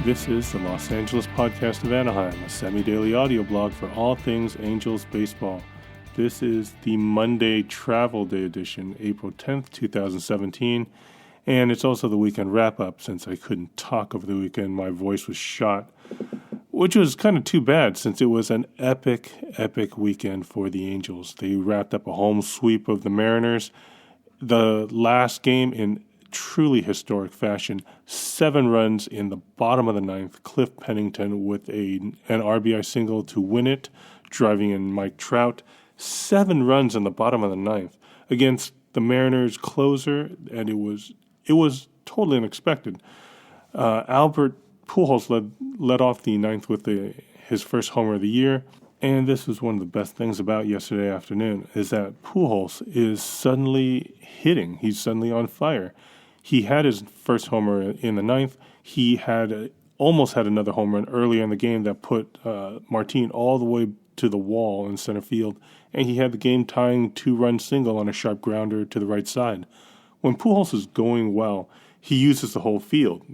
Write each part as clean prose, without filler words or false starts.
This is the Los Angeles podcast of Anaheim, a semi-daily audio blog for all things Angels baseball. This is the Monday Travel Day edition, April 10th, 2017, and it's also the weekend wrap-up. Since I couldn't talk over the weekend, my voice was shot, which was kind of too bad since it was an epic weekend for the Angels. They wrapped up a home sweep of the Mariners. The last game in truly historic fashion, 7 runs in the bottom of the ninth. Cliff Pennington with an RBI single to win it, driving in Mike Trout. 7 runs in the bottom of the ninth against the Mariners closer, and it was totally unexpected. Albert Pujols led off the ninth with his first homer of the year. And this was one of the best things about yesterday afternoon, is that Pujols is suddenly hitting. He's suddenly on fire. He had his first homer in the ninth. He almost had another home run earlier in the game that put Martin all the way to the wall in center field. And he had the game-tying 2-run single on a sharp grounder to the right side. When Pujols is going well, he uses the whole field.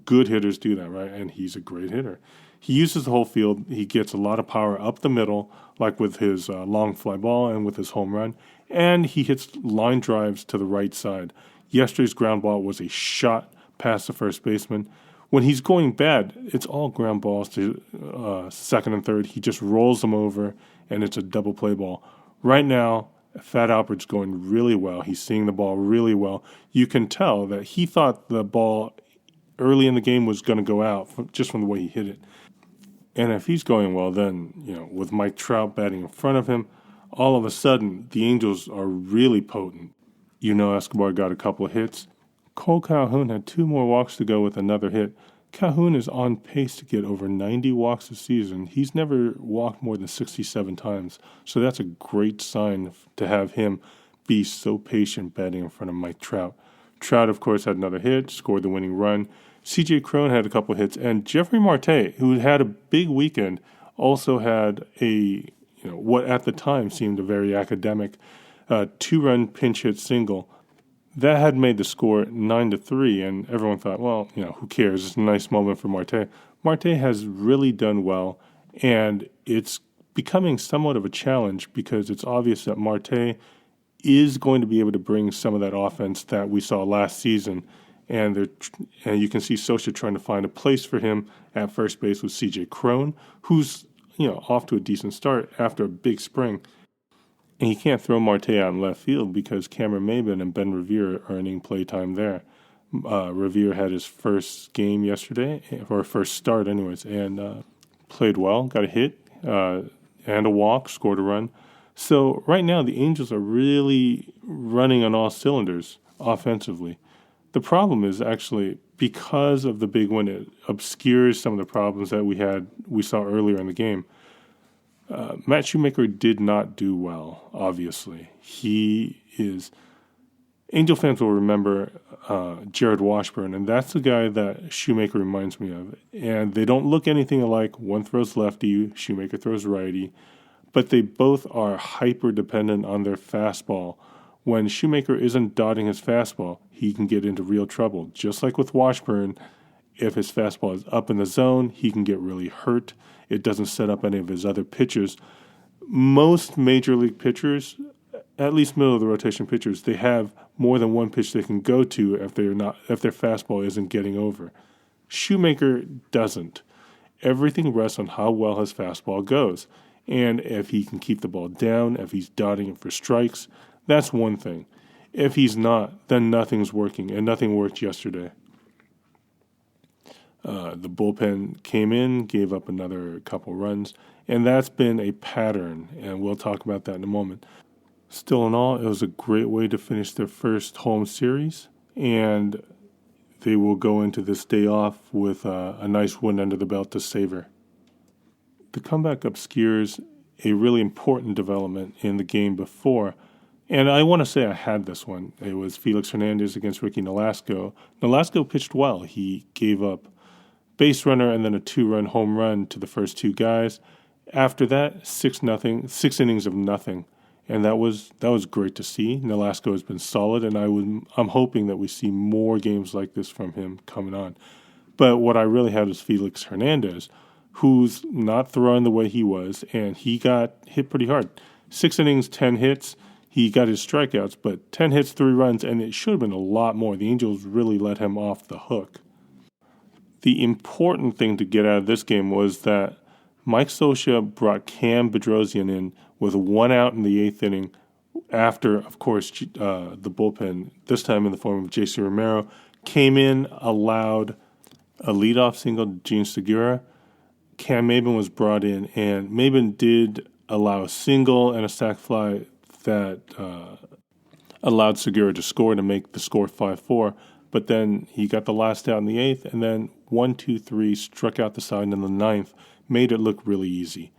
Good hitters do that, right? And he's a great hitter. He uses the whole field. He gets a lot of power up the middle, like with his long fly ball and with his home run. And he hits line drives to the right side. Yesterday's ground ball was a shot past the first baseman. When he's going bad, it's all ground balls to second and third. He just rolls them over, and it's a double play ball. Right now, Phat Albert's going really well. He's seeing the ball really well. You can tell that he thought the ball early in the game was going to go out just from the way he hit it. And if he's going well, then, with Mike Trout batting in front of him, all of a sudden, the Angels are really potent. Escobar got a couple of hits. Cole Calhoun had 2 more walks to go with another hit. Calhoun is on pace to get over 90 walks this season. He's never walked more than 67 times, so that's a great sign to have him be so patient batting in front of Mike Trout. Trout, of course, had another hit, scored the winning run. C.J. Cron had a couple of hits, and Jeffrey Marte, who had a big weekend, also had what at the time seemed a very academic 2-run pinch hit single. That had made the score 9-3, and everyone thought, who cares? It's a nice moment for Marte. Marte has really done well, and it's becoming somewhat of a challenge because it's obvious that Marte is going to be able to bring some of that offense that we saw last season, and you can see Socha trying to find a place for him at first base with C.J. Cron, who's off to a decent start after a big spring. And he can't throw Marte out in left field because Cameron Maybin and Ben Revere are earning playtime there. Revere had his first game yesterday, or first start anyways, and played well, got a hit and a walk, scored a run. So right now the Angels are really running on all cylinders offensively. The problem is actually because of the big win, it obscures some of the problems that we saw earlier in the game. Matt Shoemaker did not do well, obviously. Angel fans will remember Jared Washburn, and that's the guy that Shoemaker reminds me of. And they don't look anything alike. One throws lefty, Shoemaker throws righty, but they both are hyper-dependent on their fastball. When Shoemaker isn't dotting his fastball, he can get into real trouble. Just like with Washburn, if his fastball is up in the zone, he can get really hurt. It doesn't set up any of his other pitches. Most major league pitchers, at least middle of the rotation pitchers, they have more than one pitch they can go to if their fastball isn't getting over. Shoemaker doesn't. Everything rests on how well his fastball goes. And if he can keep the ball down, if he's dotting it for strikes, that's one thing. If he's not, then nothing's working, and nothing worked yesterday. The bullpen came in, gave up another couple runs, and that's been a pattern, and we'll talk about that in a moment. Still in all, it was a great way to finish their first home series, and they will go into this day off with a nice win under the belt to savor. The comeback obscures a really important development in the game before, and I want to say I had this one. It was Felix Hernandez against Ricky Nolasco. Nolasco pitched well. He gave up base runner and then a 2-run home run to the first 2 guys. After that, 6-0, 6 innings of nothing. And that was great to see. Nolasco has been solid, and I'm hoping that we see more games like this from him coming on. But what I really had was Felix Hernandez, who's not throwing the way he was, and he got hit pretty hard. 6 innings, 10 hits. He got his strikeouts, but 10 hits, 3 runs, and it should have been a lot more. The Angels really let him off the hook. The important thing to get out of this game was that Mike Scioscia brought Cam Bedrosian in with 1 out in the 8th inning after, of course, the bullpen, this time in the form of J.C. Romero, came in, allowed a leadoff single to Gene Segura. Cam Maben was brought in, and Maben did allow a single and a sac fly that allowed Segura to score to make the score 5-4. But then he got the last out in the 8th, and then 1-2-3 struck out the side in the 9th, made it look really easy.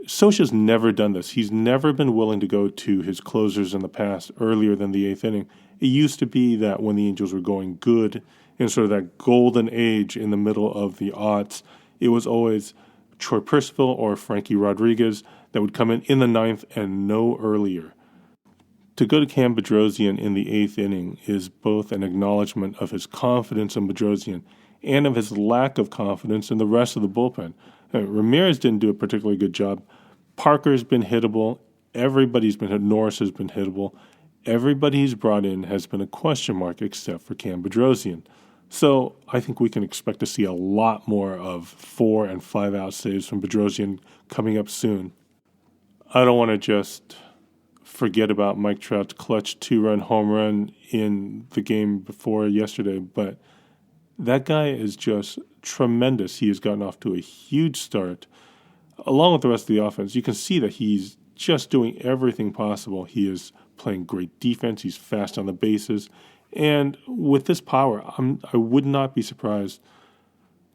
Scioscia's never done this. He's never been willing to go to his closers in the past earlier than the 8th inning. It used to be that when the Angels were going good in sort of that golden age in the middle of the aughts, it was always Troy Percival or Frankie Rodriguez that would come in the 9th and no earlier. To go to Cam Bedrosian in the 8th inning is both an acknowledgement of his confidence in Bedrosian and of his lack of confidence in the rest of the bullpen. Ramirez didn't do a particularly good job. Parker's been hittable. Everybody's been hit. Norris has been hittable. Everybody he's brought in has been a question mark except for Cam Bedrosian. So I think we can expect to see a lot more of 4 and 5 out saves from Bedrosian coming up soon. I don't want to just forget about Mike Trout's clutch 2-run home run in the game before yesterday, but that guy is just tremendous. He has gotten off to a huge start. Along with the rest of the offense, you can see that he's just doing everything possible. He is playing great defense. He's fast on the bases. And with this power, I would not be surprised.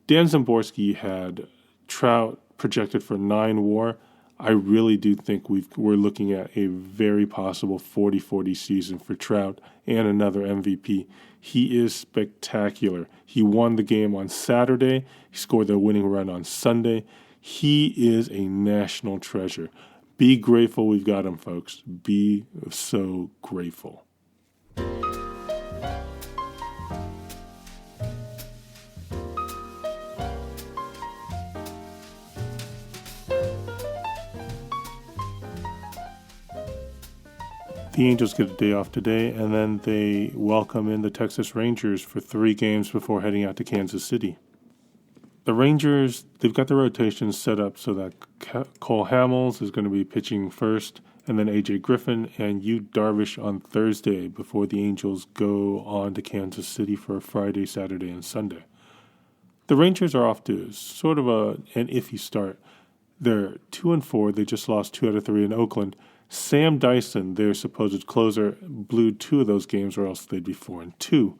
Dan Szymborski had Trout projected for 9 WAR. I really do think we're looking at a very possible 40-40 season for Trout and another MVP. He is spectacular. He won the game on Saturday. He scored the winning run on Sunday. He is a national treasure. Be grateful we've got him, folks. Be so grateful. The Angels get a day off today, and then they welcome in the Texas Rangers for 3 games before heading out to Kansas City. The Rangers, they've got the rotations set up so that Cole Hamels is going to be pitching first, and then A.J. Griffin and Yu Darvish on Thursday before the Angels go on to Kansas City for Friday, Saturday, and Sunday. The Rangers are off to sort of an iffy start. They're 2-4. They just lost 2 out of 3 in Oakland. Sam Dyson, their supposed closer, blew 2 of those games, or else they'd be 4-2.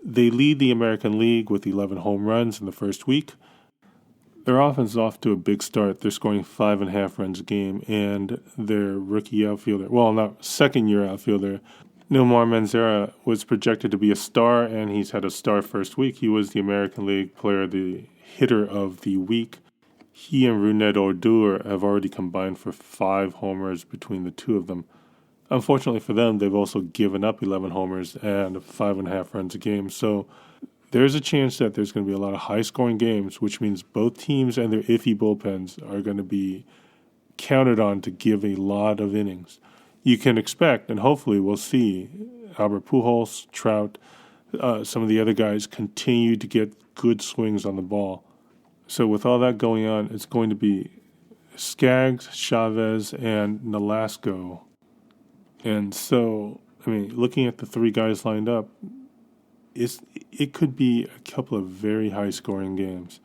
They lead the American League with 11 home runs in the first week. Their offense is off to a big start. They're scoring 5.5 runs a game, and their rookie outfielder, second-year outfielder, Nomar Manzarek, was projected to be a star, and he's had a star first week. He was the American League Player, the hitter of the week. He and Rougned Odor have already combined for 5 homers between the two of them. Unfortunately for them, they've also given up 11 homers and 5.5 runs a game. So there's a chance that there's going to be a lot of high-scoring games, which means both teams and their iffy bullpens are going to be counted on to give a lot of innings. You can expect, and hopefully we'll see, Albert Pujols, Trout, some of the other guys continue to get good swings on the ball. So with all that going on, it's going to be Skaggs, Chavez, and Nolasco. And so, looking at the 3 guys lined up, it could be a couple of very high-scoring games.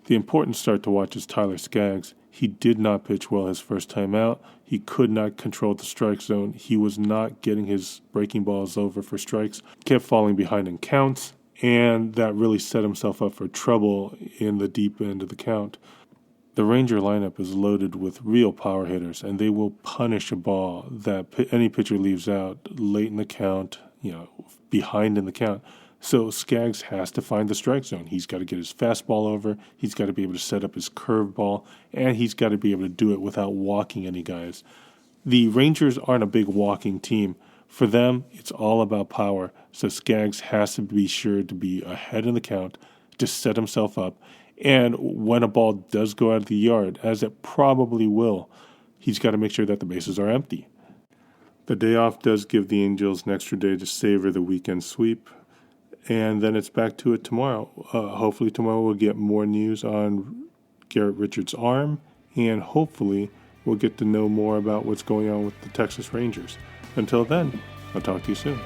The important start to watch is Tyler Skaggs. He did not pitch well his first time out. He could not control the strike zone. He was not getting his breaking balls over for strikes. Kept falling behind in counts. And that really set himself up for trouble in the deep end of the count. The Ranger lineup is loaded with real power hitters, and they will punish a ball that any pitcher leaves out late in the count, behind in the count. So Skaggs has to find the strike zone. He's got to get his fastball over. He's got to be able to set up his curveball, and he's got to be able to do it without walking any guys. The Rangers aren't a big walking team, For them, it's all about power, so Skaggs has to be sure to be ahead in the count to set himself up. And when a ball does go out of the yard, as it probably will, he's got to make sure that the bases are empty. The day off does give the Angels an extra day to savor the weekend sweep, and then it's back to it tomorrow. Hopefully tomorrow we'll get more news on Garrett Richards' arm, and hopefully we'll get to know more about what's going on with the Texas Rangers. Until then, I'll talk to you soon.